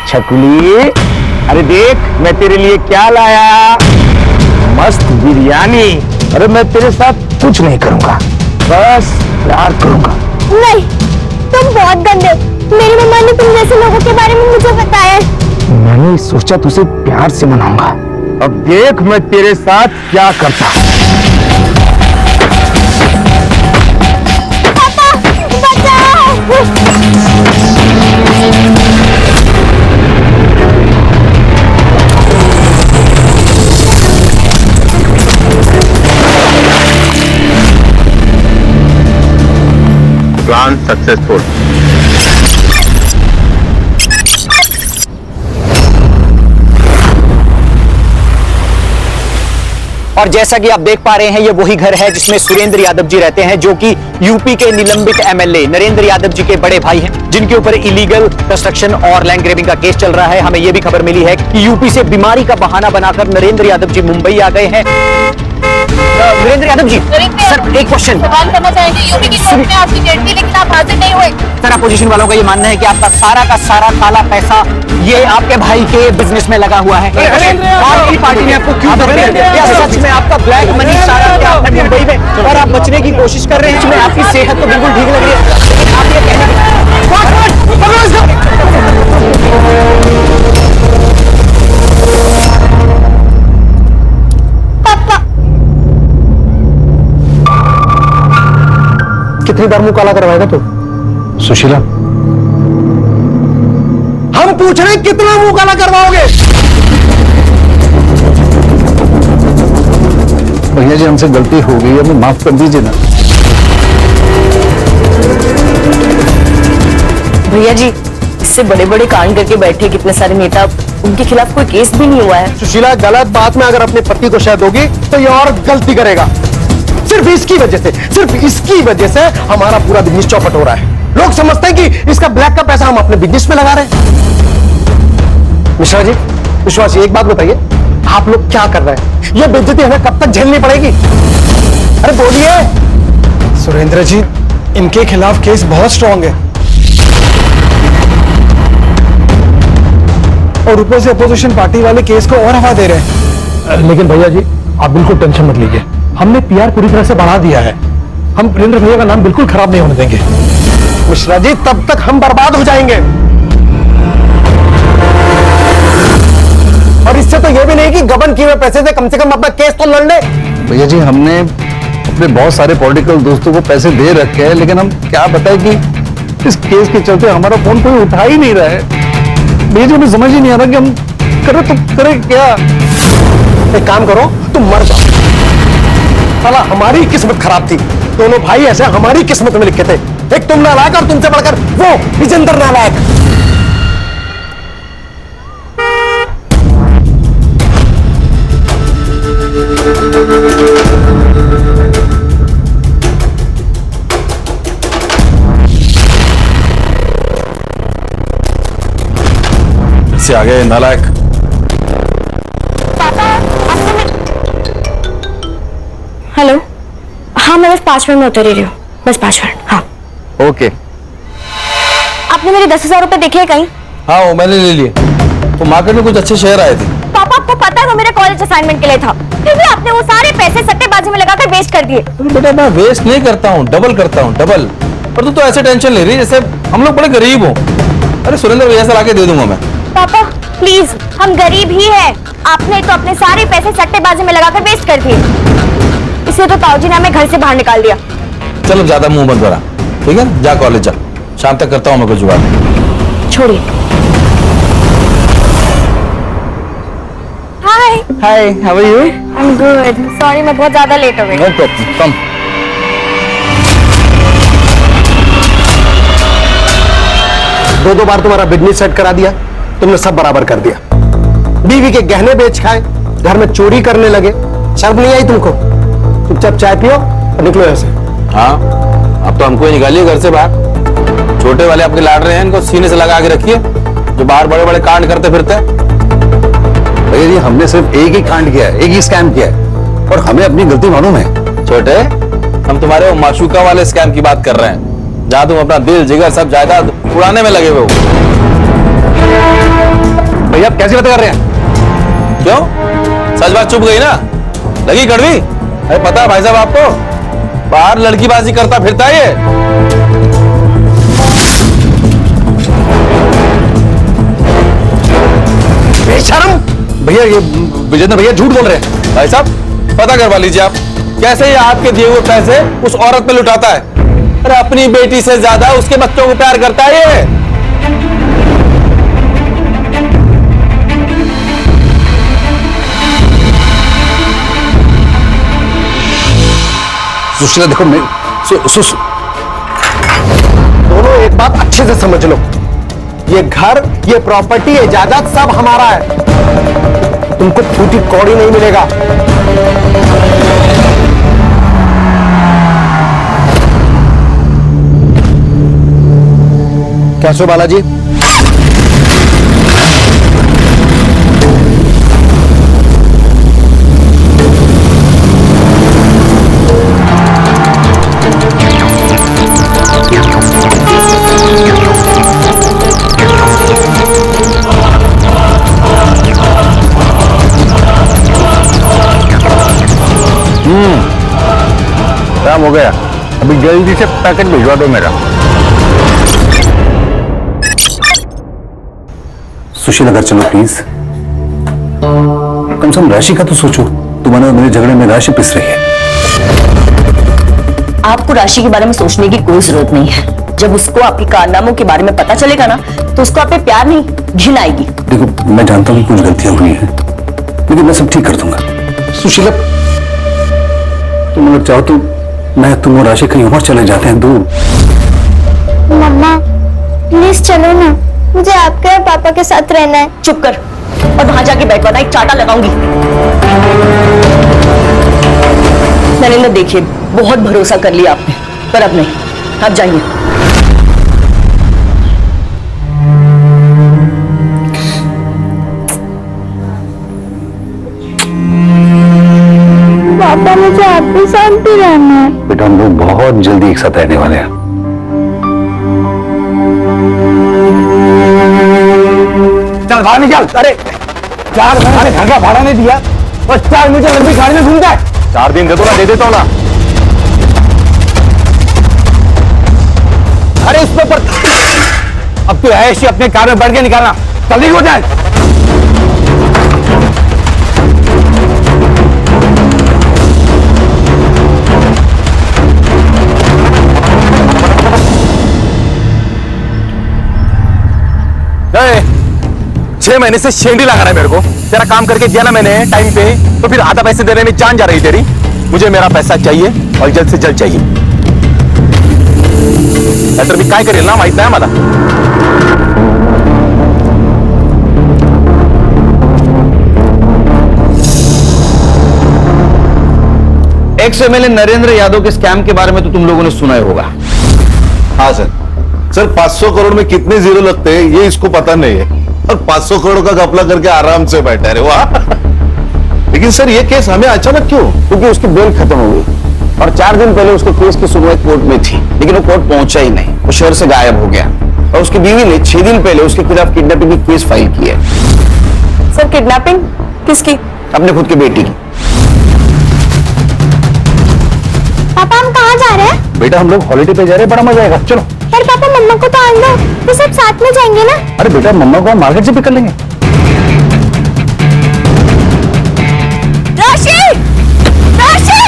छकुली, अरे देख मैं तेरे लिए क्या लाया, मस्त बिरयानी। अरे मैं तेरे साथ कुछ नहीं करूंगा, बस प्यार करूंगा। नहीं, तुम बहुत गंदे। मेरी मम्मा ने तुम जैसे लोगों के बारे में मुझे बताया है। मैंने सोचा तुझे प्यार से मनाऊंगा, अब देख मैं तेरे साथ क्या करता। पापा, बचाओ। Plan successful. और जैसा कि आप देख पा रहे हैं, ये वही घर है जिसमें सुरेंद्र यादव जी रहते हैं, जो कि यूपी के निलंबित एमएलए नरेंद्र यादव जी के बड़े भाई हैं, जिनके ऊपर इलीगल कंस्ट्रक्शन और लैंड ग्रेबिंग का केस चल रहा है। हमें यह भी खबर मिली है कि यूपी से बीमारी का बहाना बनाकर नरेंद्र यादव जी मुंबई आ गए हैं। नरेंद्र यादव जी, सर एक क्वेश्चन सवाल करना चाहेंगे। यूपी की कोर्ट में आपकी डेट थी लेकिन आप हाजिर नहीं हुए। सर, अपोजिशन वालों का ये मानना है कि आपका सारा का सारा काला पैसा ये आपके भाई के बिजनेस में लगा हुआ है। कौन सी पार्टी ने आपको क्यों दबेड़ दिया? क्या सच में आपका ब्लैक मनी सारा क्या आपने मुंबई में और आप बचने की कोशिश कर रहे हैं? इसमें आपकी सेहत तो बिल्कुल ठीक लग रही है, लेकिन आप ये कहने कितनी बार मुंह काला करवाएगा तू? सुशीला, हम पूछ रहे हैं कितना मुंह काला करवाओगे? भैया जी, हमसे गलती हो गई, हमें माफ कर दीजिए ना। भैया जी, इससे बड़े बड़े कांड करके बैठे कितने सारे नेता, उनके खिलाफ कोई केस भी नहीं हुआ है। सुशीला, गलत बात में अगर अपने पति को शायद होगी तो ये और गलती करेगा। सिर्फ इसकी वजह से हमारा पूरा बिजनेस चौपट हो रहा है। लोग समझते हैं कि इसका ब्लैक का पैसा हम अपने बिजनेस में लगा रहे हैं। मिश्रा जी, विश्वास जी, एक बात बताइए, आप लोग क्या कर रहे हैं? ये बेइज्जती हमें कब तक झेलनी पड़ेगी? अरे बोलिए। सुरेंद्र जी, इनके खिलाफ केस बहुत स्ट्रांग है और ऊपर से अपोजिशन पार्टी वाले केस को और हवा दे रहे हैं। लेकिन भैया जी, आप बिल्कुल टेंशन मत लीजिए, हमने पीआर पूरी तरह से बढ़ा दिया है। हम वीरेंद्र भैया का नाम बिल्कुल खराब नहीं होने देंगे। मिश्रा जी, तब तक हम बर्बाद हो जाएंगे। और इससे तो यह भी नहीं कि गबन किए हुए पैसे से कम अपना केस तो लड़ ले। भैया जी, हमने अपने बहुत सारे पॉलिटिकल दोस्तों को पैसे दे रखे हैं, लेकिन हम क्या बताएं कि इस केस के चलते हमारा फोन कोई उठा ही नहीं रहा है। भैया जी, हमें समझ ही नहीं आ रहा कि हम करें क्या। एक काम करो, तुम मर जाओ। साला हमारी किस्मत खराब थी, दोनों भाई ऐसे हमारी किस्मत में लिखे थे। एक तुम नालायक और तुमसे बढ़कर वो विजेंद्र नालायक। से आ गए नालायक। हेलो, हाँ मैं बस 5 मिनट में उतर ही रही हूँ, बस 5 मिनट। हाँ ओके। आपने मेरे 10,000 रुपए देखे हैं कहीं? हाँ, वो मैंने ले लिए। वो मार्केट में कुछ अच्छे शेयर आए थे। पापा, आपको पता है वो मेरे कॉलेज असाइनमेंट के लिए था, फिर भी आपने वो सारे पैसे सट्टेबाजी में लगाकर वेस्ट कर दिए। बेटा, मैं वेस्ट नहीं करता हूँ, डबल करता हूँ, डबल। पर तू तो ऐसे टेंशन ले रही है जैसे हम लोग बड़े गरीब हो। अरे सुरेंद्र भैया से लाके दे दूंगा मैं। पापा प्लीज, हम गरीब ही हैं। आपने तो अपने सारे पैसे सट्टेबाजी में लगाकर वेस्ट कर दिए, इसलिए तो ताऊजी ने हमें घर से बाहर निकाल दिया। चलो, ज्यादा मुंह मत भरा, ठीक है? जा कॉलेज जा, शाम तक करता हूँ मैं कुछ जुगाड़। छोड़िए। Hi, how are you? I am good. Sorry, मैं बहुत ज्यादा लेट हो गई। No problem, come. दो बार तुम्हारा बिजनेस सेट करा दिया, तुमने सब बराबर कर दिया। बीवी के गहने बेच खाए, घर में चोरी करने लगे, शर्म नहीं आई तुमको? चुपचाप चाय पियो और निकलो यहाँ से। हाँ, अब तो हमको ही निकालिए घर से बाहर। छोटे वाले आपके लाड रहे हैं, इनको सीने से लगा के रखिए, जो बाहर बड़े बड़े कांड करते फिरते हैं। भैया जी, हमने सिर्फ एक ही कांड किया है, एक ही स्कैम किया है, और हमें अपनी गलती मालूम है। छोटे, हम तुम्हारे वो माशूका वाले स्कैम की बात कर रहे हैं, जहां तुम अपना दिल जिगर सब जायदाद उड़ाने में लगे हुए हो। भैया आप कैसी बातें कर रहे हैं? क्यों? सच बात चुप गई ना? लगी कड़वी? अरे पता है भाई साहब आपको, बाहर लड़कीबाजी करता फिरता है ये। बेशरम! भैया ये विजेंद्र भैया झूठ बोल रहे हैं। भाई साहब पता करवा लीजिए आप, कैसे ये आपके दिए हुए पैसे उस औरत पे लुटाता है। अरे अपनी बेटी से ज्यादा उसके बच्चों को प्यार करता है ये। सुशीला देखो मैं दोनों एक बात अच्छे से समझ लो, ये घर, ये प्रॉपर्टी, ये जायदाद सब हमारा है। तुमको फूटी कौड़ी नहीं मिलेगा। कैसे हो बालाजी? काम हो गया, अभी जल्दी से पैकेट भिजवा दो मेरा। सुशीला घर चलो प्लीज। कम से कम राशि का तो सोचो, तुम्हारे और मेरे झगड़े में राशि पिस रही है। आपको राशि के बारे में सोचने की कोई जरूरत नहीं है। जब उसको आपके कारनामों के बारे में पता चलेगा ना, तो उसको आप पे प्यार नहीं, घिन आएगी। देखो मैं जानता हूँ कुछ गलतियां हुई हैं, लेकिन मैं सब ठीक कर दूंगा। सुशीला तुम अगर चाहो तो मैं तुम और राशि कहीं और चले जाते हैं दूर। मम्मा प्लीज चलो ना, मुझे आपके और पापा के साथ रहना है। चुप कर और वहां जाके बैठो ना, एक चाटा लगाऊंगी। नरेंद्र देखिए, बहुत भरोसा कर लिया आपने, पर अब नहीं, आप जाइए। पापा मुझे आपके साथ भी रहना है। बेटा हम लोग बहुत जल्दी एक साथ रहने वाले हैं। चल बाहर निकल। अरे 4 महीने घर का भाड़ा नहीं दिया और 4 मीटर लंबी गाड़ी में घूमता है। 4 दिन दे दो ना, दे देता हूँ ना। अरे उस पर अब तो ऐसे अपने कार में बैठ के निकालना, जल्दी हो जाए। ए, 6 महीने से शेंडी लगा रहा है मेरे को। तेरा काम करके दिया ना मैंने टाइम पे, तो फिर आधा पैसे देने में जान जा रही तेरी। मुझे मेरा पैसा चाहिए और जल्द से जल्द चाहिए। नाहीतर मी काय करेल ना माहित नाही मला। एक्स एमएलए नरेंद्र यादव के स्कैम के बारे में तो तुम लोगों ने सुना ही होगा। हाँ सर। सर 500 करोड़ में कितने जीरो लगते हैं ये इसको पता नहीं है, और 500 करोड़ का घपला करके आराम से बैठा है। वाह। लेकिन सर ये केस हमें अचानक क्यों? क्योंकि उसकी बेल खत्म हो गई और 4 दिन पहले उसके केस की सुनवाई कोर्ट में थी, लेकिन वो कोर्ट पहुंचा ही नहीं, वो शहर से गायब हो गया। और उसकी बीवी ने 6 दिन पहले उसके खिलाफ किडनैपिंग की केस फाइल की है। सर किडनैपिंग किसकी? अपने खुद की बेटी की। पापा हम कहाँ जा रहे हैं? बेटा हम लोग हॉलिडे पे जा रहे हैं, बड़ा मजा आएगा, चलो। पर पापा मम्मा को तो आना, तो सब साथ में जाएंगे ना? अरे बेटा मम्मा को हम मार्केट से पिक कर लेंगे। राशि! राशि!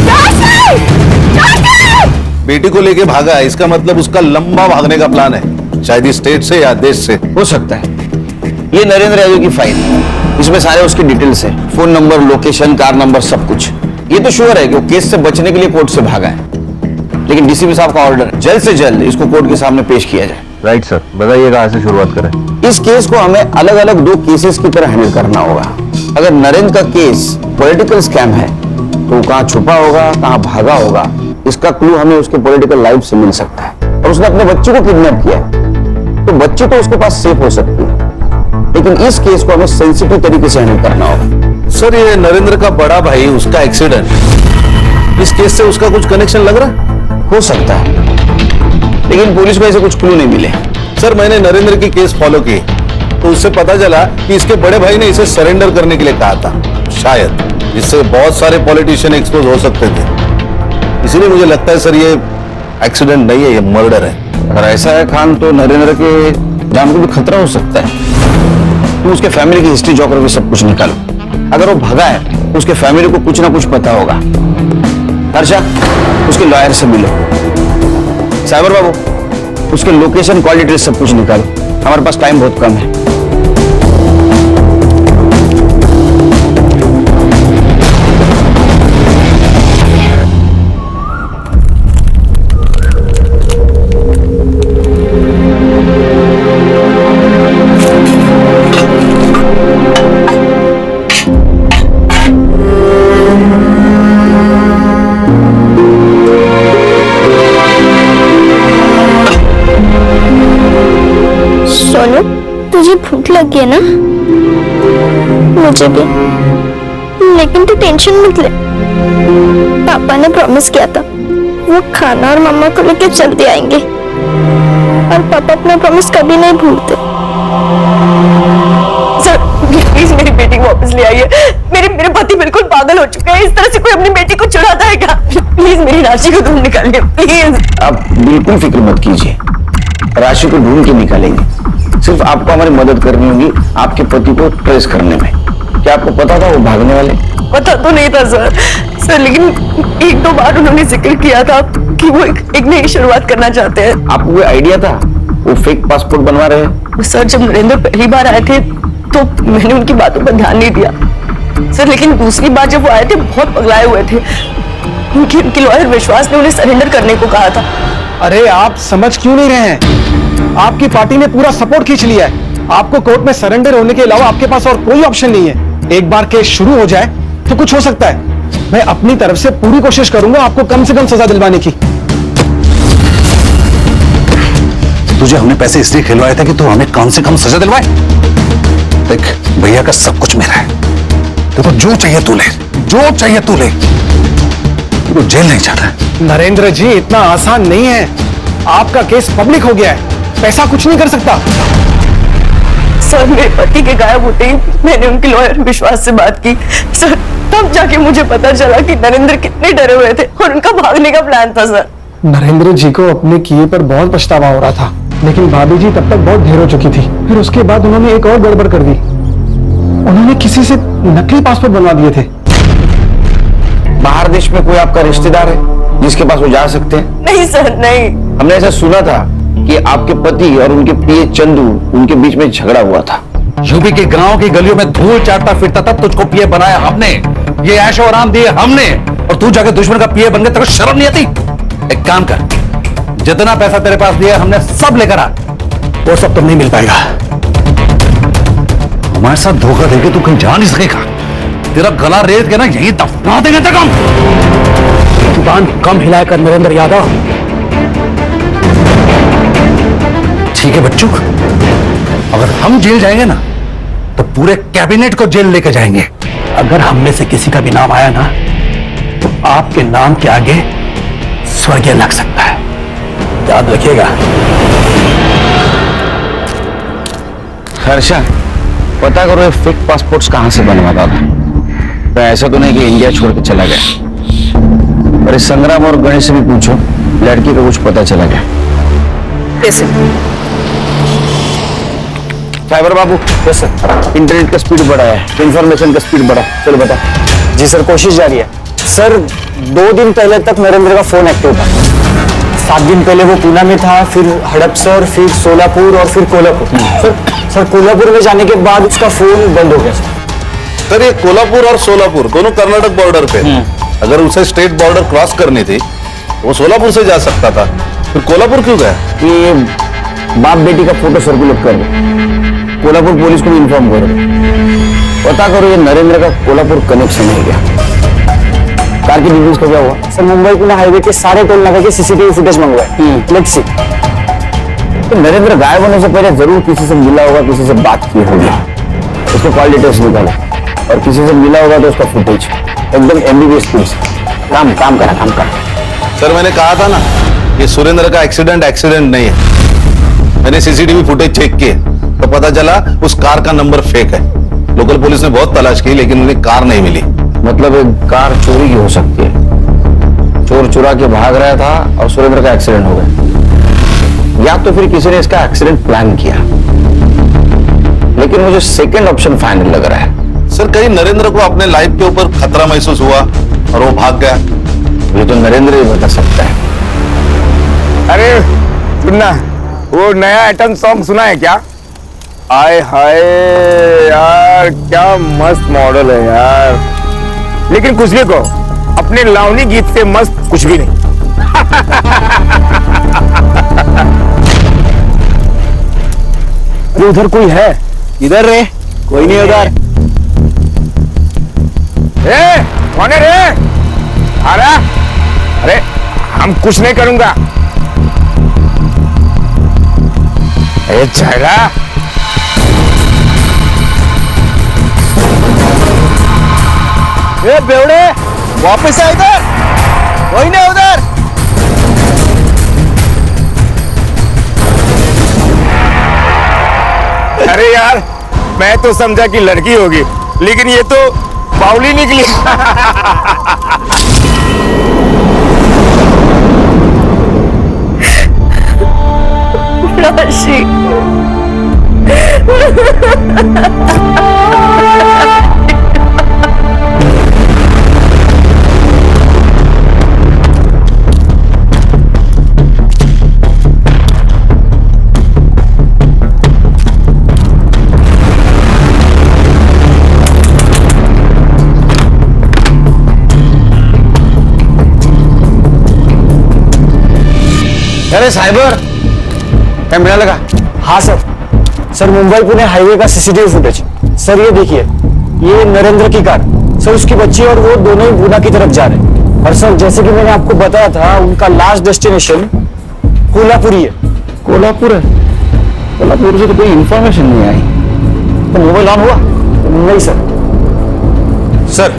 राशि! राशि! बेटी को लेके भागा है, इसका मतलब उसका लंबा भागने का प्लान है, शायद इस स्टेट से या देश से। हो सकता है। ये नरेंद्र यादव की फाइल है, इसमें सारे उसके डिटेल्स है, phone number, location, car number, सब कुछ। ये तो श्योर है कि वो केस से बचने के लिए कोर्ट से भागा है, लेकिन डीसीपी साहब का ऑर्डर है जल्द से जल्द इसको कोर्ट के सामने पेश किया जाए। राइट सर, बताइए कहाँ से शुरुआत करें? इस केस को हमें अलग अलग 2 केसेस की तरह हैंडल करना होगा। अगर नरेंद्र का केस पॉलिटिकल स्कैम है तो वो कहाँ छुपा होगा, कहाँ भागा होगा, इसका क्लू हमें उसके पॉलिटिकल लाइफ से मिल सकता है। और उसने अपने बच्चे को किडनैप किया है, तो बच्ची तो उसके पास सेफ हो सकती है, लेकिन इस केस को हमें सेंसिटिव तरीके से हैंडल करना होगा। सर ये नरेंद्र का बड़ा भाई, उसका एक्सीडेंट, इस केस से उसका कुछ कनेक्शन लग रहा है? हो सकता है, लेकिन पुलिस को ऐसे कुछ क्लू नहीं मिले। सर मैंने नरेंद्र की केस फॉलो की तो उससे पता चला कि इसके बड़े भाई ने इसे सरेंडर करने के लिए कहा था, शायद, जिससे बहुत सारे पॉलिटिशियन एक्सपोज हो सकते थे। इसीलिए मुझे लगता है सर ये एक्सीडेंट नहीं है, ये मर्डर है। अगर ऐसा है खान तो नरेंद्र के जान को भी खतरा हो सकता है। तुम उसके फैमिली की हिस्ट्री जो करोगे सब कुछ निकालो। अगर वो भगा है तो उसके फैमिली को कुछ ना कुछ पता होगा। हर्षा, उसके लॉयर से मिलो। साइबर बाबू, उसके लोकेशन, कॉल डिटेल सब कुछ निकालो। हमारे पास टाइम बहुत कम है। सोनू, तुझे भूख लगी है ना? मुझे भी। लेकिन तू टेंशन मत ले, पापा ने प्रॉमिस किया था वो खाना और मम्मा को लेकर जल्दी आएंगे, और पापा अपना प्रॉमिस कभी नहीं भूलते। सर प्लीज मेरी बेटी को वापस ले आइए। मेरे पति बिल्कुल पागल हो चुके हैं। इस तरह से कोई अपनी बेटी को चुराता है क्या? प्लीज मेरी राशि को ढूंढ निकालिए प्लीज। आप बिल्कुल फिक्र मत कीजिए, राशि को ढूंढ के निकालेंगे। सिर्फ आपको हमारी मदद करनी होगी आपके पति को ट्रेस करने में। क्या आपको पता था वो भागने वाले? पता तो नहीं था सर, लेकिन एक दो बार उन्होंने जिक्र किया था कि वो एक नई शुरुआत करना चाहते हैं। आपको कोई आइडिया था वो फेक पासपोर्ट बनवा रहे हैं? सर जब नरेंद्र पहली बार आए थे तो मैंने उनकी बातों पर ध्यान नहीं दिया सर, लेकिन दूसरी बार जब वो आए थे बहुत पगलाए हुए थे। उनके लॉयर विश्वास ने उन्हें सरेंडर करने को कहा था। अरे आप समझ क्यों नहीं रहे हैं? आपकी पार्टी ने पूरा सपोर्ट खींच लिया है। आपको कोर्ट में सरेंडर होने के अलावा आपके पास और कोई ऑप्शन नहीं है। एक बार केस शुरू हो जाए तो कुछ हो सकता है। मैं अपनी तरफ से पूरी कोशिश करूंगा आपको कम से कम सजा दिलवाने की। तुझे हमने पैसे इसलिए खिलवाए थे कि तू हमें कम से कम सजा दिलवाए। देख, भैया का सब कुछ मेरा है। देखो, जो चाहिए तू ले, जो चाहिए तू ले। तू जेल नहीं चाहता। नरेंद्र जी, इतना आसान नहीं है। आपका केस पब्लिक हो गया है, पैसा कुछ नहीं कर सकता। सर मेरे पति के गायब होते ही मैंने उनके लॉयर विश्वास से बात की सर, तब जाके मुझे पता चला कि नरेंद्र कितने डरे हुए थे और उनका भागने का प्लान था सर। नरेंद्र जी को अपने किए पर बहुत पछतावा हो रहा था, लेकिन भाभी जी तब तक बहुत ढेर हो चुकी थी। फिर उसके बाद उन्होंने एक और गड़बड़ कर दी। उन्होंने किसी से नकली पासपोर्ट बनवा दिए थे। बाहर देश में कोई आपका रिश्तेदार है जिसके पास वो जा सकते हैं? नहीं सर, नहीं। हमने ऐसा सुना था कि आपके पति और उनके पीए चंदू, उनके बीच में झगड़ा हुआ था। यूपी के गांव की गलियों में धूल चाटता फिरता था, तुझको पीए बनाया हमने, ये ऐशो आराम दिए हमने, और तू जाके दुश्मन का पीए बन गया। तेरे को शर्म नहीं आती? एक काम कर, जितना पैसा तेरे पास दिया हमने सब लेकर आ। वो सब तो नहीं मिल पाएगा। हमारे साथ धोखा देके तू कहीं जा नहीं सकेगा। तेरा गला रेत के ना यही दफना देंगे तक हम। जुबान कम हिलाया कर नरेंद्र यादव। ठीक है बच्चों, अगर हम जेल जाएंगे ना तो पूरे कैबिनेट को जेल लेके जाएंगे। अगर हम में से किसी का भी नाम आया ना तो आपके नाम के आगे स्वर्गीय लग सकता है, याद रखिएगा। हर्षा, पता करो ये फेक पासपोर्ट्स कहां से बनवाता था। तो ऐसा तो नहीं कि इंडिया छोड़ के चला गया। और इस संग्राम और गणेश से भी पूछो, लड़की को कुछ पता चला गया। कैसे? साइबर बाबू, यस सर। इंटरनेट का स्पीड बढ़ा है, इंफॉर्मेशन का स्पीड बढ़ा। चलो बता। जी सर, कोशिश जारी है। सर 2 दिन पहले तक नरेंद्र का फोन एक्टिव था। 7 दिन पहले वो पूना में था, फिर हड़पसर, फिर सोलापुर और फिर कोल्हापुर। सर कोल्हापुर में जाने के बाद उसका फोन बंद हो गया सर ये कोल्हापुर और सोलापुर दोनों कर्नाटक बॉर्डर पे। अगर उसे स्टेट बॉर्डर क्रॉस करनी थी तो वो सोलापुर से जा सकता था, फिर कोल्हापुर क्यों गया? ये बाप बेटी का फोटो सर्कुलेट कर दो, कोल्हापुर पुलिस को भी इन्फॉर्म कर दो। पता करो ये नरेंद्र का कोल्हापुर कनेक्शन है क्या। कार की डिटेल्स को क्या हुआ? सर मुंबई पुणे हाईवे के सारे टोल नाका के सीसीटीवी फुटेज मंगवाए। Let's see. तो नरेंद्र गायब होने से पहले जरूर किसी से मिला होगा, किसी से बात की होगी। उसके कॉल डिटेल्स निकालो, और किसी से मिला होगा तो उसका फुटेज एकदम एमबीबीएस पुलिस। काम करा। सर मैंने कहा था ना, ये सुरेंद्र का एक्सीडेंट नहीं है। मैंने सीसीटीवी फुटेज चेक किए तो पता चला उस कार का नंबर फेक है। लोकल पुलिस ने बहुत तलाश की लेकिन उन्हें कार नहीं मिली। मतलब एक कार चोरी की हो सकती है, चोर चुरा के भाग रहा था और सुरेंद्र का एक्सीडेंट हो गया, या तो फिर किसी ने इसका एक्सीडेंट प्लान किया। लेकिन मुझे सेकंड ऑप्शन फाइनल लग रहा है। सर कहीं नरेंद्र को अपने लाइफ के ऊपर खतरा महसूस हुआ और वो भाग गया। ये तो नरेंद्र ही बता सकता है। अरे सुनना, वो नया आइटम सॉन्ग सुना है क्या? आय हाय यार, क्या मस्त मॉडल है यार। लेकिन कुछ भी कहो, अपने लावनी गीत से मस्त कुछ भी नहीं। अरे उधर कोई है? इधर रे, कोई नहीं उधर। ए, कौन है रे? अरे हम कुछ नहीं करूंगा। ए चला, ए बेवड़े, वापस आ इधर, कोई नहीं उधर। अरे यार, मैं तो समझा कि लड़की होगी, लेकिन ये तो बावली निकली। राशि, अरे साइबर कैमरा लगा। हाँ सर मुंबई पुणे हाईवे का सीसीटीवी फुटेज। सर ये देखिए, ये नरेंद्र की कार, सर उसकी बच्ची और वो दोनों ही पूना की तरफ जा रहे हैं। और सर जैसे कि मैंने आपको बताया था, उनका लास्ट डेस्टिनेशन कोल्हापुर ही है। कोल्हापुर है? कोल्हापुर से तो कोई इंफॉर्मेशन नहीं आई। तो मोबाइल ऑन हुआ? नहीं सर। सर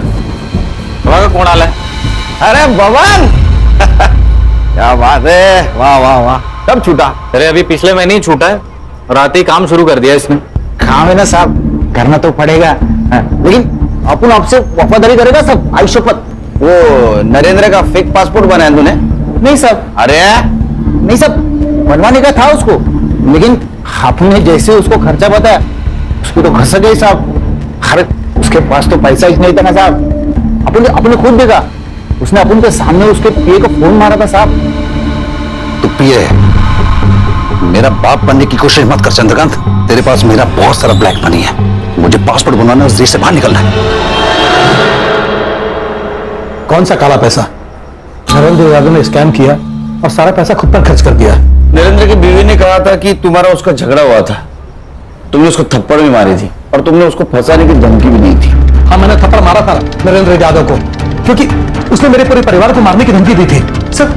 तुम्हारा कौन आला है? अरे भवन, क्या बात है, वाह वाह वाह। कब छूटा? अरे अभी पिछले महीने ही छूटा है और आते ही काम शुरू कर दिया इसने। काम है ना साहब, करना तो पड़ेगा। लेकिन अपन आपसे वफादारी करेगा सब, आई शपथ। वो नरेंद्र का फेक पासपोर्ट बनाया तूने? नहीं सर। अरे नहीं सब बनवाने का था उसको, लेकिन आपने जैसे उसको खर्चा बताया उसको तो घस गई साहब। अरे उसके पास तो पैसा ही नहीं था ना साहब। अपने खुद देखा, उसने अपन के सामने उसके पिए को फोन मारा था साहब। तो पिए मेरा बाप बनने की कोशिश मत कर चंद्रकांत। तेरे पास मेरा बहुत सारा ब्लैक मनी है, मुझे पासपोर्ट बनवाना, उस देश से बाहर निकलना है। कौन सा काला पैसा? नरेंद्र यादव ने स्कैम किया और सारा पैसा खुद पर खर्च कर दिया। नरेंद्र की बीवी ने कहा था कि तुम्हारा उसका झगड़ा हुआ था, तुमने उसको थप्पड़ भी मारी थी और तुमने उसको फंसाने की धमकी भी दी थी। हाँ, मैंने थप्पड़ मारा था नरेंद्र यादव को, क्योंकि उसने मेरे पूरे परिवार को मारने की धमकी दी थी। सर,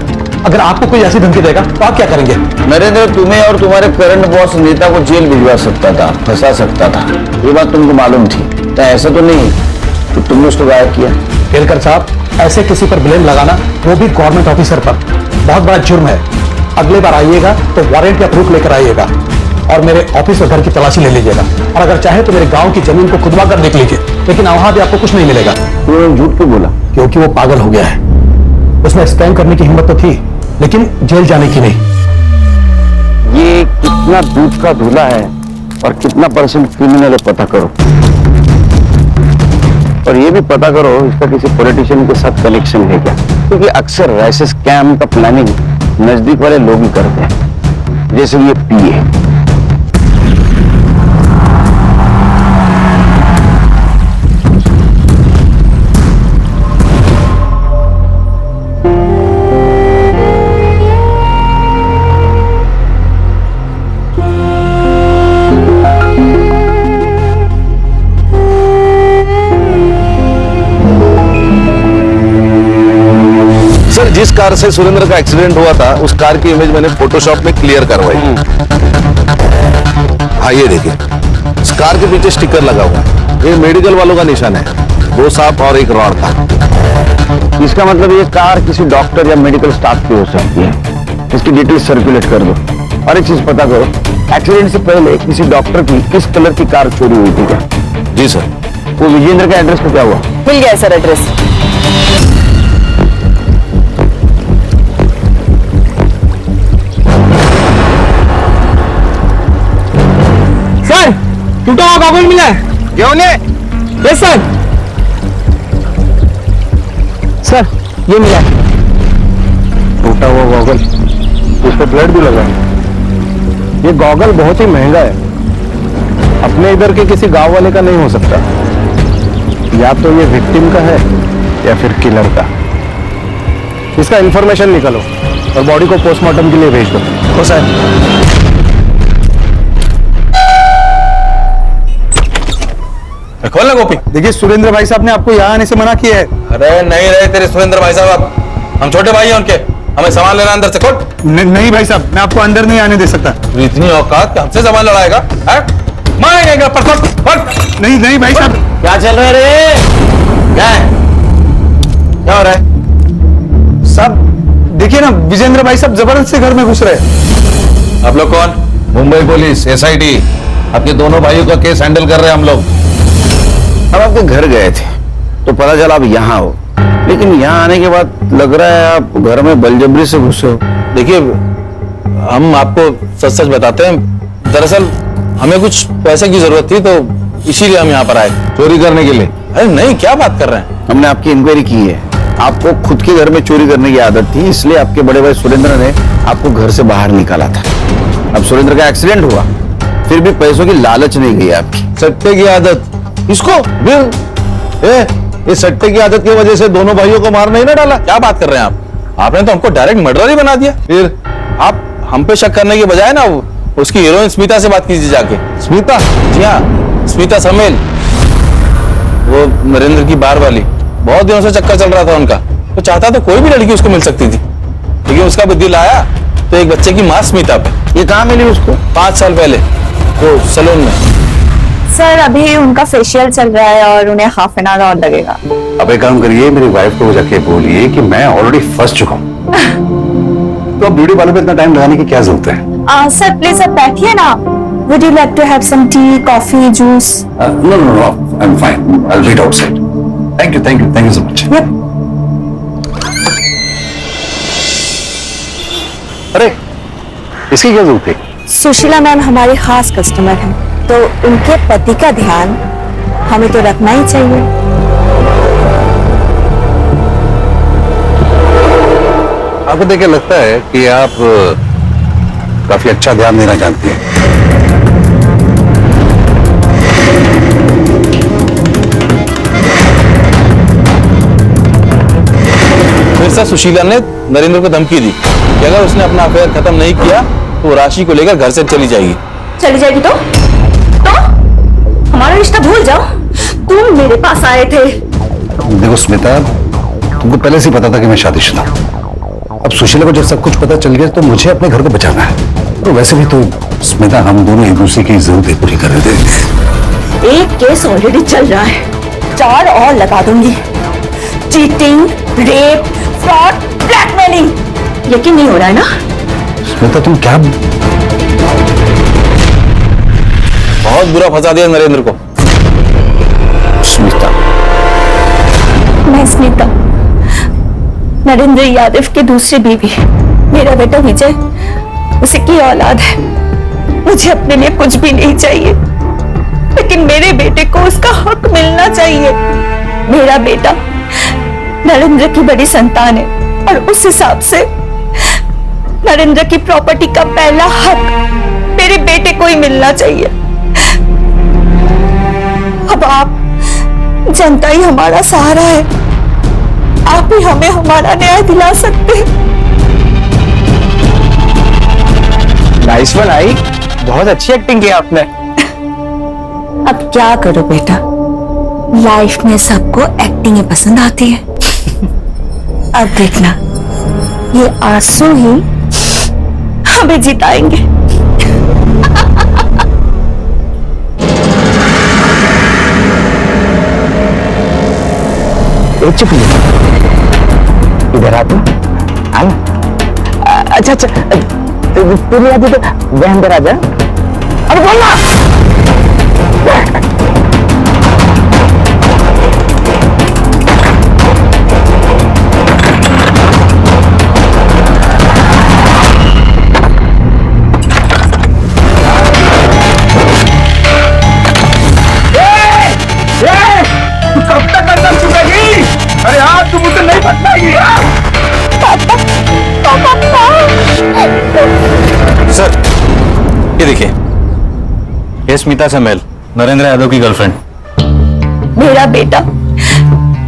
अगर आपको कोई ऐसी धमकी देगा तो आप क्या करेंगे? नरेंद्र तुम्हें और तुम्हारे करंट बॉस नीता को जेल भिजवा सकता था, फंसा सकता था, ये बात तुमको मालूम थी। तो ऐसा तो नहीं कि तुमने उसको गायब किया। केलकर साहब, ऐसे किसी पर ब्लेम लगाना, वो भी गवर्नमेंट ऑफिसर पर, बहुत बड़ा जुर्म है। अगली बार आइएगा तो वारंट या प्रूफ लेकर आइएगा और मेरे ऑफिस और घर की तलाशी ले लीजिएगा। और अगर चाहे तो मेरे गांव की जमीन को खुदवा कर देख लीजिए, लेकिन वहां भी आपको कुछ नहीं मिलेगा। तुमने झूठ क्यों बोला? क्योंकि वो पागल हो गया है। उसमें स्कैम करने की हिम्मत तो थी, लेकिन जेल जाने की नहीं। ये कितना दूध का धुला है और कितना परसेंट क्रिमिनल है पता करो, और ये भी पता करो इसका किसी पॉलिटिशियन के साथ कनेक्शन है क्या, क्योंकि अक्सर ऐसे स्कैम का प्लानिंग नजदीक वाले लोग ही करते हैं, जैसे ये पीए। जिस कार से सुरेंद्र का एक्सीडेंट हुआ था उस कार की इमेज मैंने फोटोशॉप में क्लियर करवाई। हाँ ये देखिए, इस कार के पीछे स्टिकर लगा हुआ है, ये मेडिकल वालों का निशान है, 2 सांप और 1 रॉड का। इसका मतलब ये कार किसी डॉक्टर या मेडिकल स्टाफ की हो सकती है। इसकी डिटेल्स सर्कुलेट कर दो और एक चीज पता करो, एक्सीडेंट से पहले किसी डॉक्टर की किस कलर की कार चोरी हुई थी क्या? जी सर। वो विजेंद्र का एड्रेस को क्या हुआ? मिल गया है सर एड्रेस। सर टूटा हुआ गॉगल मिला है। क्यों ने? Yes sir. सर ये मिला है। टूटा हुआ गॉगल, उस पर ब्लड भी लगा है। ये गॉगल बहुत ही महंगा है, अपने इधर के किसी गांव वाले का नहीं हो सकता। या तो ये विक्टिम का है या फिर किलर का। इसका इंफॉर्मेशन निकालो और बॉडी को पोस्टमार्टम के लिए भेज दो। हो सर। खोल ना गोपी। देखिए सुरेंद्र भाई साहब ने आपको यहाँ आने से मना किया है। अरे नहीं रहे तेरे सुरेंद्र भाई साहब, अब हम छोटे भाई हैं उनके, हमें सामान लेना अंदर से। खोल। नहीं भाई साहब, मैं आपको अंदर नहीं आने दे सकता। तू इतनी औकात कि हमसे सामान लड़ाएगा? मारेगा पर नहीं भाई साहब। क्या चल रहा है रे? क्या हो रहा है? साहब देखिए ना, विजेंद्र भाई साहब जबरदस्ती घर में घुस रहे हैं। आप लोग कौन? मुंबई पुलिस, एसआईटी, आपके दोनों भाइयों का केस हैंडल कर रहे हैं हम लोग। अब आपके घर गए थे तो पता चला आप यहाँ हो, लेकिन यहाँ आने के बाद लग रहा है आप घर में बलजबरी से घुसे हो। देखिए हम आपको सच सच बताते हैं, दरअसल हमें कुछ पैसे की जरूरत थी तो इसीलिए हम यहाँ पर आए। चोरी करने के लिए? अरे नहीं, क्या बात कर रहे हैं? हमने आपकी इंक्वायरी की है। आपको खुद के घर में चोरी करने की आदत थी, इसलिए आपके बड़े भाई सुरेंद्र ने आपको घर से बाहर निकाला था। अब सुरेंद्र का एक्सीडेंट हुआ, फिर भी पैसों की लालच नहीं गई आपकी। सट्टे की आदत इसको बिल ये सट्टे की आदत की वजह से दोनों भाइयों को मार नहीं ना डाला? क्या बात कर रहे हैं आप? आपने तो हमको डायरेक्ट मर्डर ही बना दिया। फिर आप हम पे शक करने के बजाय ना उसकी हीरोइन स्मिता से बात कीजिए जाके। स्मिता? जी हाँ, स्मिता समेल, वो नरेंद्र की बार वाली। बहुत दिनों से चक्कर चल रहा था उनका, तो चाहता तो कोई भी लड़की उसको मिल सकती थी, लेकिन उसका भी दिल आया तो एक बच्चे की मां स्मिता पे। ये कहाँ मिली उसको? 5 साल पहले वो सैलून में। सर अभी उनका फेशियल चल रहा है और उन्हें हाफ एन आवर और लगेगा। अब एक काम करिए, मेरी वाइफ को जाके बोलिए कि मैं ऑलरेडी फंस चुका हूँ। तो अब ब्यूटी पार्लर पे इतना टाइम लगाने की क्या जरूरत है? सर प्लीज आप बैठिए ना। Would you like to have some tea, coffee, juice? No, I am fine, I will wait outside. Thank you so much. अरे इसकी क्या जरूरत थी? सुशीला मैम हमारी खास कस्टमर हैं, तो उनके पति का ध्यान हमें तो रखना ही चाहिए। आपको देख के लगता है कि आप काफी अच्छा ध्यान देना जानती हैं। फिर से सुशीला ने नरेंद्र को धमकी दी कि अगर उसने अपना अफेयर खत्म नहीं किया तो वो राशि को लेकर घर से चली जाएगी। चली जाएगी तो हमारा रिश्ता भूल जाओ। तुम मेरे पास आए थे। देखो स्मिता, तुमको पहले से ही पता था कि मैं शादीशुदा हूं। अब सुशीला को जब सब कुछ पता चल गया तो मुझे अपने घर को बचाना है। तो वैसे भी तो स्मिता, हम दोनों एक दूसरे की जरूरतें पूरी कर रहे थे। एक केस ऑलरेडी चल रहा है, 4 और लगा दूंगी। Cheating, rape, fraud, blackmailing. यकीन नहीं हो रहा है ना? स्मिता तुम क्या? बहुत बुरा फंसा दिया नरेंद्र को। स्मिता? मैं स्मिता, नरेंद्र यादव की दूसरी बीवी। मेरा बेटा विजय उसी की औलाद है। मुझे अपने लिए कुछ भी नहीं चाहिए, लेकिन मेरे बेटे को उसका हक मिलना चाहिए। मेरा बेटा नरेंद्र की बड़ी संतान है और उस हिसाब से नरेंद्र की प्रॉपर्टी का पहला हक मेरे बेटे को ही मिलना चाहिए। अब आप, जनता ही हमारा सहारा है। आप ही हमें हमारा न्याय दिला सकते हैं। नाइस वन आई, बहुत अच्छी एक्टिंग की आपने। अब क्या करो बेटा, लाइफ में सबको एक्टिंग ही पसंद आती है। अब देखना, ये आंसू ही हमें जिताएंगे। चुप इधर आ तुम। अच्छा तुम आती तो वह अंदर आ जा। अरे बोलना। कब तक अंदर छुपेगी? अरे यार तुम मुझसे नहीं बच पाएगी। सर ये देखिए, ये स्मिता समेल, नरेंद्र यादव की गर्लफ्रेंड। मेरा बेटा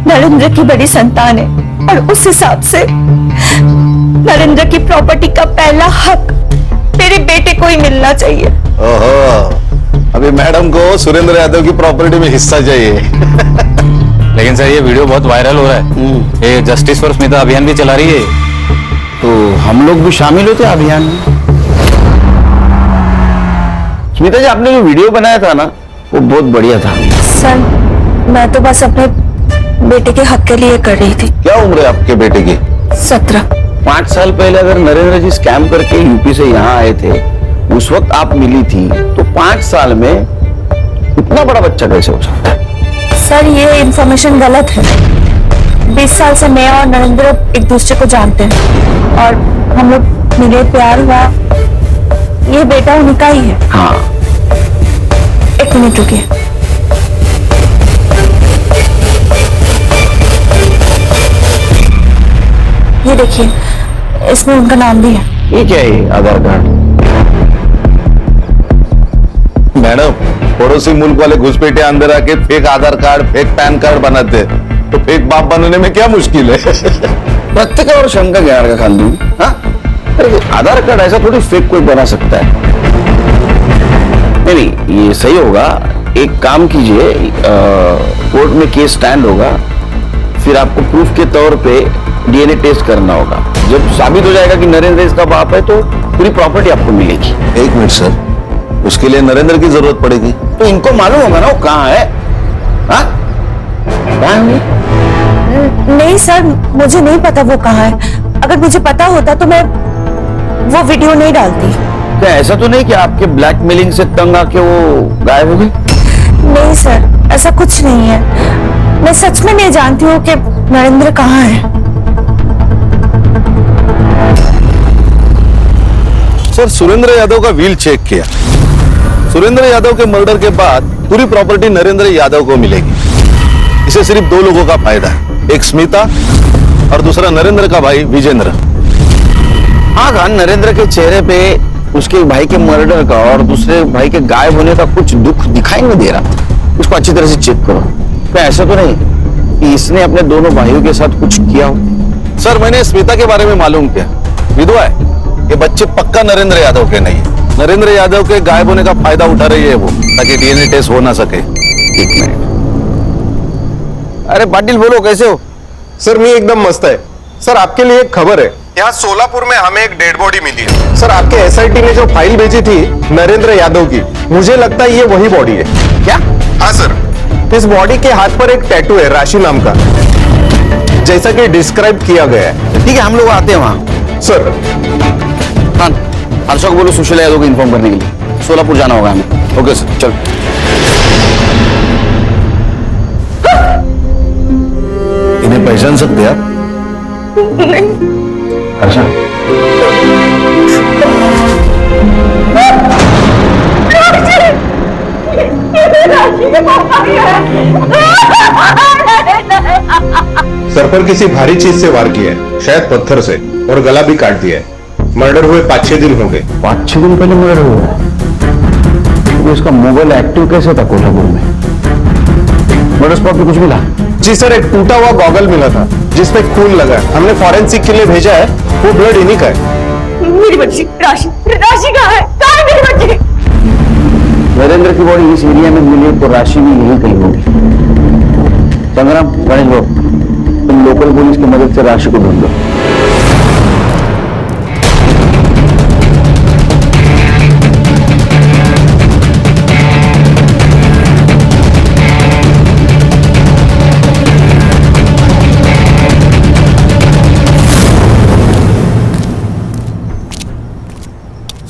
नरेंद्र की बड़ी संतान है और उस हिसाब से नरेंद्र की प्रॉपर्टी का पहला हक मेरे बेटे को ही मिलना चाहिए। ओहो, अभी मैडम को सुरेंद्र यादव की प्रॉपर्टी में हिस्सा चाहिए। लेकिन सर ये वीडियो बहुत वायरल हो रहा है, ये जस्टिस फॉर स्मिता अभियान भी चला रही है। तो हम लोग भी शामिल होते हैं अभियान में। स्मिता जी, आपने जो वीडियो बनाया था ना, वो बहुत बढ़िया था। सर, मैं तो बस अपने बेटे के हक के लिए कर रही थी। क्या उम्र है आपके बेटे की? 17। 5 साल पहले अगर नरेंद्र जी स्कैम करके यूपी से यहाँ आए थे, उस वक्त आप मिली थी, तो 5 साल में इतना बड़ा बच्चा कैसे हो सकता है? सर, ये इंफॉर्मेशन गलत है। 20 साल से मैं और नरेंद्र एक दूसरे को जानते हैं और हम लोग मिले, प्यार हुआ। ये बेटा उनका ही है। हाँ, 1 मिनट रुकिए। ये देखिए, इसमें उनका नाम भी है। ये क्या है? आधार कार्ड? मैडम, पड़ोसी मुल्क वाले घुसपैठे अंदर आके फेक आधार कार्ड, फेक पैन कार्ड बनाते हैं, तो फेक बाप बनने में क्या मुश्किल है? प्रत्येक और शंका ज्ञान का खान दूं। हाँ, अरे आधार कार्ड ऐसा थोड़ी फेक कोई बना सकता है। नहीं, ये सही होगा। एक काम कीजिए, कोर्ट में केस स्टैंड होगा, फिर आपको प्रूफ के तौर पे डीएनए टेस्ट करना होगा। जब साबित हो जाएगा कि नरेंद्र इसका बाप है, तो पूरी प्रॉपर्टी आपको मिलेगी। 1 मिनट सर, उसके लिए नरेंद्र की जरूरत पड़ेगी। तो इनको मालूम होगा ना वो कहाँ है। हाँ, कहाँ है? नहीं सर, मुझे नहीं पता वो कहाँ है। अगर मुझे पता होता तो मैं वो वीडियो नहीं डालती। क्या ऐसा तो नहीं कि आपके ब्लैकमेलिंग से तंग आके वो गायब हो गई? नहीं सर, ऐसा कुछ नहीं है। मैं सच में नहीं जानती हूँ कि नरेंद्र कहाँ है। सर, सुरेंद्र यादव का व्हील चेक किया। सुरेंद्र यादव के मर्डर के बाद पूरी प्रॉपर्टी नरेंद्र यादव को मिलेगी। इसे सिर्फ 2 लोगों का फायदा है, एक स्मिता और दूसरा नरेंद्र का भाई विजेंद्र। हाँ खान, नरेंद्र के चेहरे पे उसके भाई के मर्डर का और दूसरे भाई के गायब होने का कुछ दुख दिखाई नहीं दे रहा। उसको अच्छी तरह से चेक करो। क्या ऐसा तो नहीं कि इसने अपने दोनों भाइयों के साथ कुछ किया हो? सर, मैंने स्मिता के बारे में मालूम किया, विधवा है। ये बच्चे पक्का नरेंद्र यादव के नहीं है। नरेंद्र यादव के गायब होने का फायदा उठा रही है वो, ताकि डीएनए टेस्ट हो ना सके। 1 मिनट। अरे पाटिल, बोलो कैसे हो? सर, मैं एकदम मस्त है। सर, आपके लिए एक खबर है। यहाँ सोलापुर में हमें एक डेड बॉडी मिली है। सर, आपके एसआईटी ने जो फाइल भेजी थी नरेंद्र यादव की, मुझे लगता है ये वही बॉडी है। क्या? हाँ सर, इस बॉडी के हाथ पर एक टैटू है राशि नाम का, जैसा कि डिस्क्राइब किया गया है। ठीक है, हम लोग आते हैं वहां। सर, खान, हर्षा को बोलो सुशीला यादव को इन्फॉर्म करने के लिए। सोलापुर जाना होगा हमें। ओके सर, चल। इन्हें पहचान सकते हैं आप? हर्षा, सर पर किसी भारी चीज से वार किया है, शायद पत्थर से, और गला भी काट दिया है। मर्डर हुए 5-6 दिन हो गए। 5-6 दिन पहले मर्डर हुआ है। तो इसका मोबाइल एक्टिव कैसे था कोल्हापुर में? मर्डर स्पॉट पे कुछ मिला? जी सर, एक टूटा हुआ गॉगल मिला था जिसपे खून लगा है। हमने फॉरेंसिक के लिए भेजा है, वो ब्लड इन्हीं का है। मेरी बच्ची राशि, राशि कहाँ है? कहाँ है मेरी बच्ची? नरेंद्र की बॉडी इस एरिया में मिली तो राशि भी यही कहीं होगी। संग्राम, गणेश बाबू, तुम लोकल पुलिस की मदद से राशि को ढूंढ लो।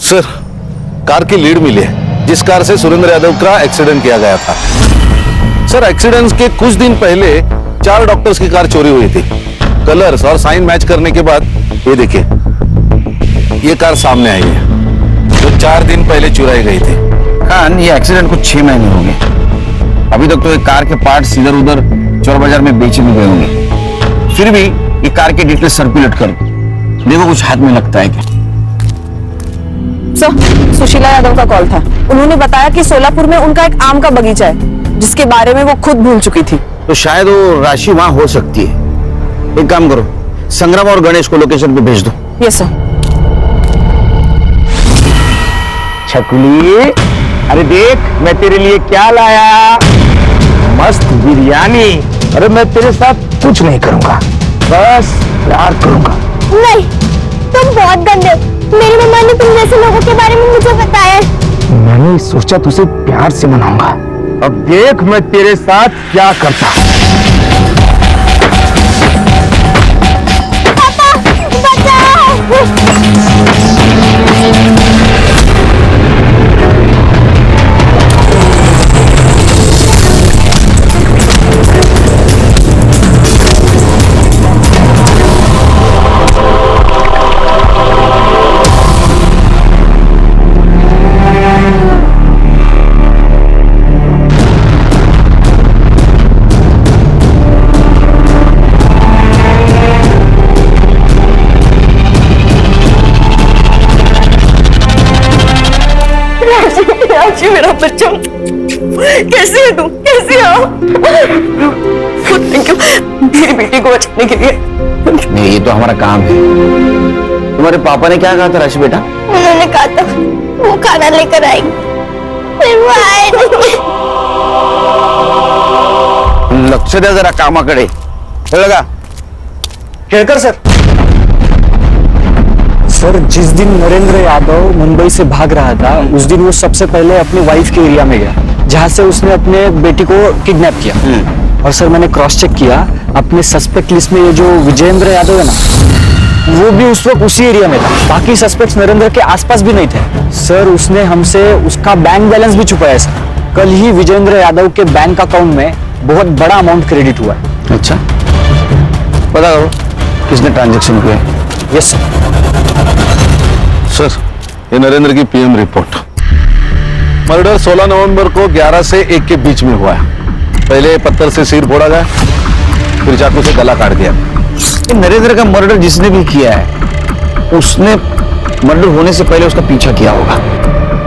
सर, कार की लीड मिली है जिस कार से सुरेंद्र यादव का एक्सीडेंट किया गया था। सर, एक्सीडेंट के कुछ दिन पहले 4 डॉक्टर्स की कार चोरी हुई थी। कलर्स और साइन मैच करने के बाद ये देखिए, ये कार सामने आई है जो 4 दिन पहले चुराई गई थी। खान, ये एक्सीडेंट को 6 महीने हो गए। अभी तक तो ये कार के पार्ट्स इधर उधर चोर बाजार में बेचे भी गए होंगे। फिर भी ये कार के डिटेल सर्कुलेट कर देखो, कुछ हाथ में लगता है क्या? सर, सुशीला यादव का कॉल था। उन्होंने बताया कि सोलापुर में उनका एक आम का बगीचा है जिसके बारे में वो खुद भूल चुकी थी। तो शायद वो राशि वहां हो सकती है। एक काम करो, संग्राम और गणेश को लोकेशन पे भेज दो। Yes sir. छकुली, अरे देख मैं तेरे लिए क्या लाया, मस्त बिरयानी। अरे मैं तेरे साथ कुछ नहीं करूंगा, बस प्यार करूंगा। नहीं, तुम बहुत गंदे हो। मेरी मम्मा ने तुम जैसे लोगों के बारे में मुझे बताया है। मैंने सोचा तुझे प्यार से मनाऊंगा। अब देख मैं तेरे साथ क्या करता। पापा, बचाओ। राजी, मेरा बच्चा, कैसे है तुम? कैसे हो? थैंक यू मेरी बेटी को बचाने के लिए। नहीं, ये तो हमारा काम है। तुम्हारे पापा ने क्या कहा था राशि बेटा? उन्होंने कहा था वो खाना लेकर आएंगे, फिर वो आए नहीं। लक्ष द्या जरा कामाकडे। लगा केळकर सर, सर जिस दिन नरेंद्र यादव मुंबई से भाग रहा था उस दिन वो सबसे पहले अपनी वाइफ के एरिया में गया जहां से उसने अपने बेटी को किडनैप किया। और सर मैंने क्रॉस चेक किया, अपने सस्पेक्ट लिस्ट में ये जो विजेंद्र यादव है ना, वो भी उस वक्त उसी एरिया में था। बाकी सस्पेक्ट्स नरेंद्र के आसपास भी नहीं थे। सर उसने हमसे उसका बैंक बैलेंस भी छुपाया सर। कल ही विजेंद्र यादव के बैंक अकाउंट में बहुत बड़ा अमाउंट क्रेडिट हुआ है। अच्छा, पता करो किसने ट्रांजैक्शन किया। Yes sir. सर, ये नरेंद्र की पीएम रिपोर्ट। मर्डर 16 नवंबर को 11 से 1 के बीच में हुआ है। पहले पत्थर से सिर फोड़ा गया, फिर चाकू से गला काट दिया। नरेंद्र का मर्डर जिसने भी किया है उसने मर्डर होने से पहले उसका पीछा किया होगा।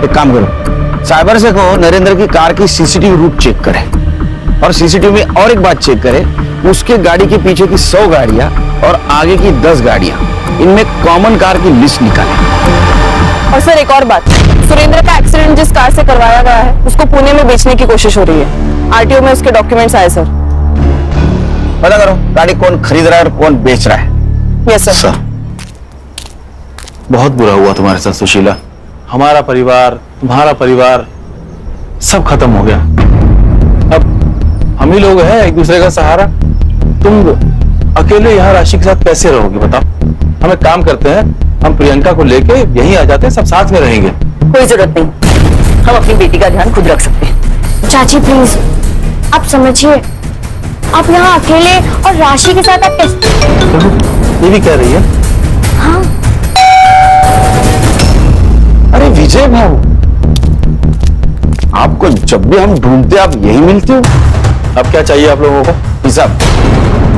एक काम करो, साइबर से कहो नरेंद्र की कार की सीसीटीवी रूट चेक करे और सीसीटीवी में और एक बात चेक करे, उसके गाड़ी के पीछे की 100 गाड़ियां और आगे की 10 गाड़ियां, इनमें कॉमन कार की लिस्ट निकाले। और सर एक और बात, सुरेंद्र का एक्सीडेंट जिस कार से करवाया गया है उसको पुणे में बेचने की कोशिश हो रही है। आरटीओ में उसके डॉक्यूमेंट्स आए सर। पता करो गाड़ी कौन खरीद रहा है और कौन बेच रहा है। Yes sir. बहुत बुरा हुआ तुम्हारे साथ सुशीला। हमारा परिवार, तुम्हारा परिवार सब खत्म हो गया। अब हम ही लोग हैं एक दूसरे का सहारा। तुम अकेले यहाँ राशि के साथ कैसे रहोगे बताओ? हम एक काम करते हैं, हम प्रियंका को लेके यहीं आ जाते हैं, सब साथ में रहेंगे। कोई जरूरत नहीं, हम अपनी बेटी का ध्यान खुद रख सकते हैं। चाची प्लीज, आप समझिए, आप यहाँ अकेले और राशि के साथ आप कैसे? ये भी कह रही है? हाँ। अरे विजय भाऊ, आपको जब भी हम ढूंढते आप यही मिलते हो। अब क्या चाहिए आप लोगों को? हिसाब,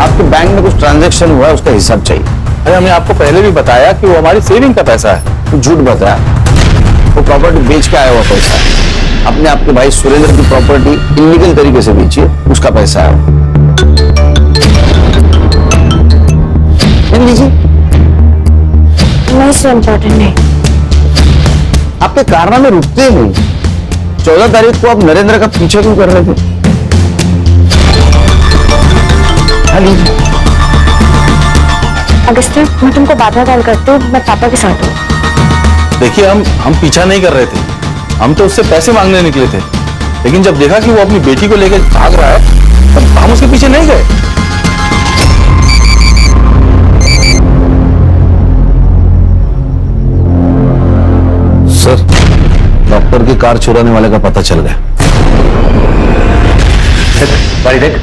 आपके बैंक में कुछ ट्रांजैक्शन हुआ है उसका हिसाब चाहिए। अरे हमने आपको पहले भी बताया कि वो हमारी सेविंग का पैसा है। तो झूठ बताया, वो प्रॉपर्टी बेच के आया हुआ पैसा है। आपने आपके भाई सुरेंद्र की प्रॉपर्टी इलीगल तरीके से बेची है, उसका पैसा है। लीजिए। नहीं सो इम्पोर्टेंट नहीं। आपके कारनामे रुकते नहीं। 14 तारीख को आप नरेंद्र का पीछा क्यों कर रहे थे? हाँ लीजिए। अगस्त्य, मैं तुमको बाद में कॉल करती हूँ, मैं पापा के साथ हूँ। देखिए हम पीछा नहीं कर रहे थे, हम तो उससे पैसे मांगने निकले थे। लेकिन जब देखा कि वो अपनी बेटी को लेकर भाग रहा है तब हम उसके पीछे नहीं गए। सर, डॉक्टर की मुझे कार चुराने वाले का पता चल गया। गाड़ी देख,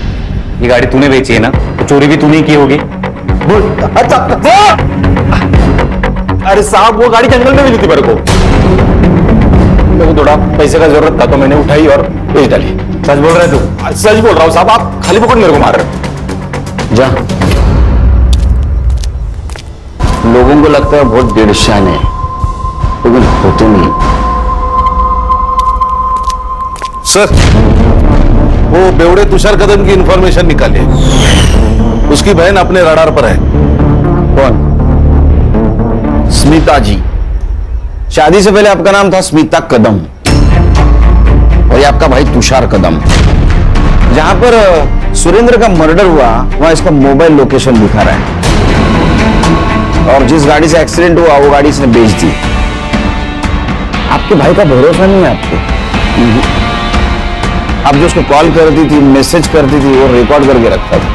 ये गाड़ी तूने बेची है ना, तो चोरी भी तूने की होगी। अच्छा वो, अरे साहब वो गाड़ी जंगल में मिली थी मेरे को थोड़ा पैसे का जरूरत था तो मैंने उठाई और बेच डाली। सच बोल रहे तू? सच बोल रहा हूँ साहब, आप खाली पकड़ मेरे को मार रहे हो। जा, लोगों को लगता है बहुत डेढ़शान है, लेकिन होते नहीं। सर, वो बेवड़े तुषार कदम की इंफॉर्मेशन निकालिए। उसकी बहन अपने रडार पर है। कौन? स्मिता जी। शादी से पहले आपका नाम था स्मिता कदम और ये आपका भाई तुषार कदम। जहां पर सुरेंद्र का मर्डर हुआ वहां इसका मोबाइल लोकेशन दिखा रहा है और जिस गाड़ी से एक्सीडेंट हुआ वो गाड़ी इसने बेच दी। आपके भाई का भरोसा नहीं है आपको। आप जो उसको कॉल करती थी, मैसेज करती थी, वो रिकॉर्ड करके रखता था।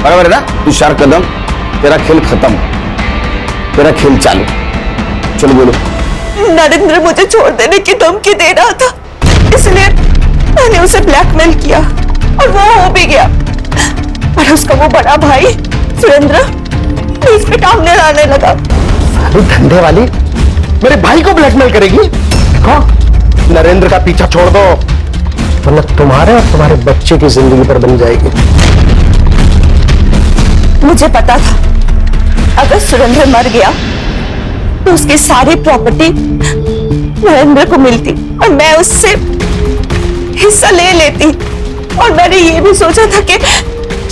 बराबर है ना? तुषार कदम, तेरा खेल खत्म, तेरा खेल चालू। चलो बोलो। नरेंद्र मुझे छोड़ देने की धमकी दे रहा था, इसलिए मैंने उसे ब्लैकमेल किया और वो हो भी गया। पर उसका वो बड़ा भाई सुरेंद्र प्लीज पे काम नहीं लाने लगा। अरे धंधे वाली मेरे भाई को ब्लैकमेल करेगी? देखो, नरेंद्र का पीछा छोड़ दो वरना तुम्हारे और तुम्हारे बच्चे की जिंदगी पर बन जाएगी। मुझे पता था अगर सुरेंद्र मर गया तो उसकी सारी प्रॉपर्टी नरेंद्र को मिलती और मैं उससे हिस्सा ले लेती। और मैंने ये भी सोचा था कि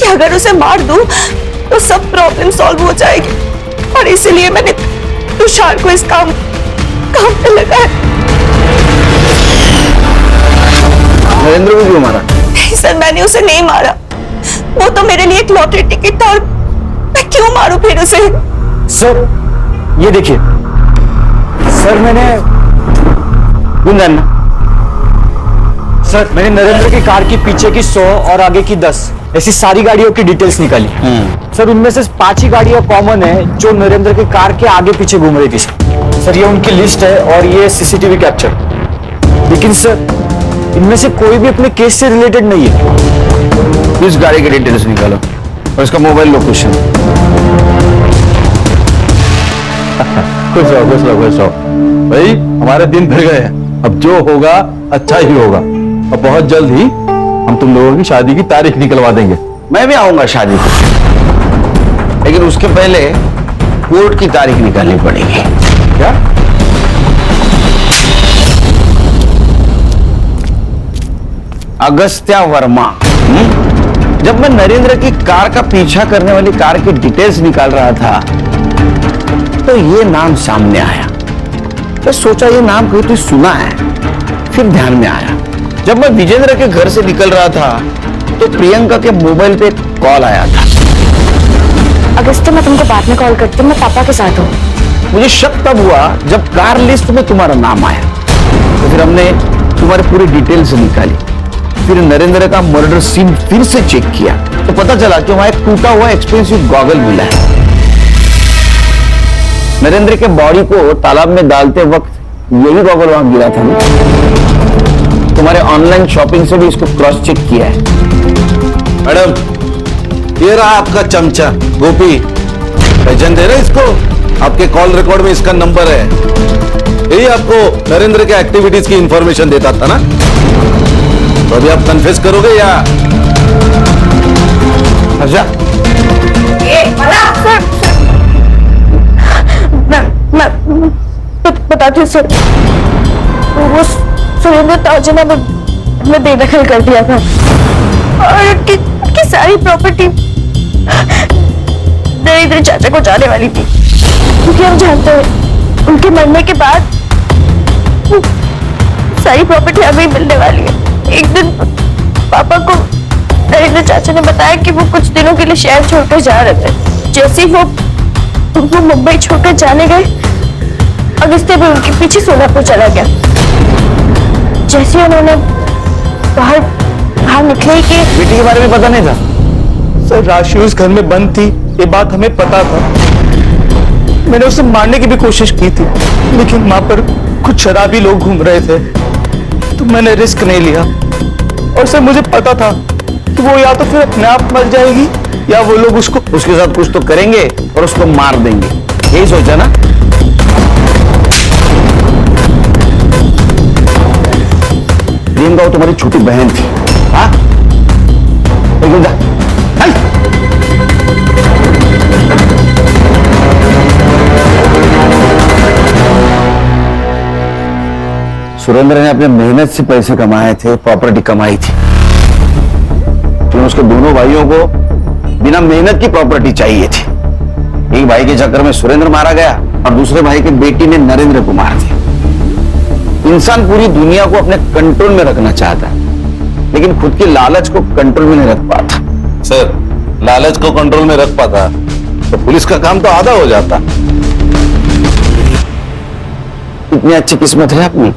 अगर उसे मार दूं तो सब प्रॉब्लम सॉल्व हो जाएगी और इसीलिए मैंने तुषार को इस काम पे लगाया। नरेंद्र को क्यों मारा? नहीं सर, मैंने उसे नहीं मारा। वो तो मेरे लिए एक लॉटरी टिकट था और मैं क्यों मारूं फिर उसे? सर ये देखिए सर, मैंने नरेंद्र की कार की पीछे की 100 और आगे की 10 ऐसी सारी गाड़ियों की डिटेल्स निकाली। सर उनमें से 5 ही गाड़ियां कॉमन है जो नरेंद्र की कार के आगे पीछे घूम रही थी। सर ये उनकी लिस्ट है और ये सीसीटीवी कैप्चर। लेकिन सर इनमें से कोई भी अपने केस से रिलेटेड नहीं है। इस गाड़ी के डिटेल्स निकालो और इसका मोबाइल लोकेशन। खुश रहो खुश रहो खुश रहो भाई, हमारे दिन भर गए हैं। अब जो होगा अच्छा ही होगा और बहुत जल्द ही हम तुम लोगों की शादी की तारीख निकलवा देंगे। मैं भी आऊंगा शादी को, लेकिन उसके पहले कोर्ट की तारीख निकालनी पड़ेगी। क्या? अगस्त्या वर्मा। जब मैं नरेंद्र की कार का पीछा करने वाली कार की डिटेल्स निकाल रहा था तो ये नाम सामने आया। मैं सोचा ये नाम कहीं तो सुना है, फिर ध्यान में आया। जब मैं विजेंद्र के घर से निकल रहा था तो प्रियंका के मोबाइल पे कॉल आया था। अगस्त्य मैं तुमको बाद में कॉल करती हूँ, मैं पापा के साथ हूँ। मुझे शक तब हुआ जब कार लिस्ट में तुम्हारा नाम आया, तो फिर हमने तुम्हारी पूरी डिटेल्स निकाली। फिर नरेंद्र का मर्डर सीन फिर से चेक किया तो पता चला कि वहां एक टूटा हुआ एक्सपेंसिव गॉगल मिला है। नरेंद्र के बॉडी को तालाब में डालते वक्त यही गॉगल वहां गिरा था ना। तुम्हारे ऑनलाइन शॉपिंग से भी इसको क्रॉस चेक किया है। मैडम, ये रहा आपका चमचा गोपी। पहचान दे रहे इसको? आपके कॉल रिकॉर्ड में इसका नंबर है। यही आपको नरेंद्र के एक्टिविटीज की इंफॉर्मेशन देता था ना। तो अभी आप कन्फेस करोगे या? अच्छा, मैं बताती हूँ सर। वो सुरेंद्र ताऊजी ने मैं बेदखल कर दिया था और उनकी सारी प्रॉपर्टी नरेंद्र चाचा को जाने वाली थी, क्योंकि हम जानते हैं उनके मरने के बाद सारी प्रॉपर्टी हमें मिलने वाली है। एक दिन पापा को नरेंद्र चाचा ने बताया कि वो कुछ दिनों के लिए शहर छोड़कर जा रहे थे। जैसे ही वो मुंबई छोड़कर जाने गए, अगस्त्य भी उनके पीछे सोलापुर चला गया। जैसे उन्होंने बाहर निकले कि बेटी के बारे में पता नहीं था। सर राशि उस घर में बंद थी, ये बात हमें पता था। मैंने उसे मारने की भी कोशिश की थी, लेकिन वहां पर कुछ शराबी लोग घूम रहे थे। तो मैंने रिस्क नहीं लिया। और सर मुझे पता था कि वो या तो फिर अपने आप मर जाएगी या वो लोग उसको उसके साथ कुछ तो करेंगे और उसको मार देंगे, यही सोचा ना? प्रियंका वो तुम्हारी छोटी बहन थी, हाँ? एकदम जा, चल। सुरेंद्र ने अपने मेहनत से पैसे कमाए थे, प्रॉपर्टी कमाई थी, तो उसके दोनों भाइयों को बिना मेहनत की प्रॉपर्टी चाहिए थी। एक भाई के चक्कर में सुरेंद्र मारा गया और दूसरे भाई की बेटी ने नरेंद्र को मार दिया। इंसान पूरी दुनिया को अपने कंट्रोल में रखना चाहता है, लेकिन खुद की लालच को कंट्रोल में नहीं रख पाता। सर, लालच को कंट्रोल में रख पाता तो पुलिस का काम तो आधा हो जाता। इतनी अच्छी किस्मत है अपनी।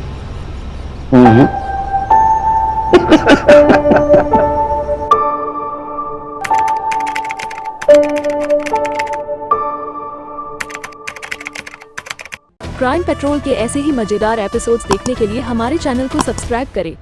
क्राइम पेट्रोल के ऐसे ही मजेदार एपिसोड्स देखने के लिए हमारे चैनल को सब्सक्राइब करें